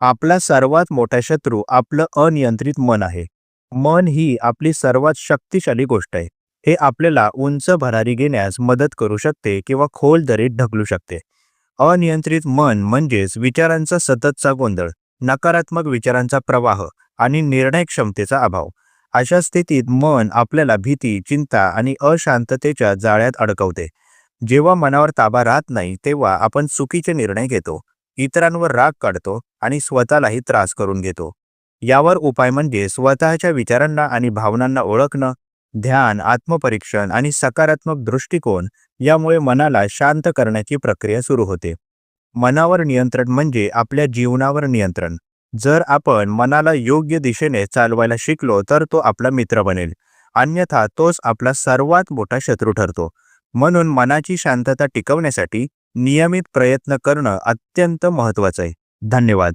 आपला सर्वात मोठा शत्रू आपलं अनियंत्रित मन आहे. मन ही आपली सर्वात शक्तिशाली गोष्ट आहे. हे आपल्याला उंच भरारी घेण्यास मदत करू शकते किंवा खोल दरीत ढकलू शकते. अनियंत्रित मन म्हणजेच विचारांचा सततचा गोंधळ, नकारात्मक विचारांचा प्रवाह आणि निर्णय क्षमतेचा अभाव. अशा स्थितीत मन आपल्याला भीती, चिंता आणि अशांततेच्या जाळ्यात अडकवते. जेव्हा मनावर ताबा राहत नाही, तेव्हा आपण चुकीचे निर्णय घेतो, इतरांवर राग काढतो आणि स्वतःलाही त्रास करून घेतो. यावर उपाय म्हणजे स्वतःच्या विचारांना आणि भावनांना ओळखणं, ध्यान, आत्मपरीक्षण आणि सकारात्मक दृष्टिकोन यामुळे मनाला शांत करण्याची प्रक्रिया सुरू होते. मनावर नियंत्रण म्हणजे आपल्या जीवनावर नियंत्रण. जर आपण मनाला योग्य दिशेने चालवायला शिकलो तर तो आपला मित्र बनेल. अन्यथा तोच आपला सर्वात मोठा शत्रू ठरतो. म्हणून मनाची शांतता टिकवण्यासाठी नियमित प्रयत्न करणं अत्यंत महत्त्वाचं आहे. धन्यवाद.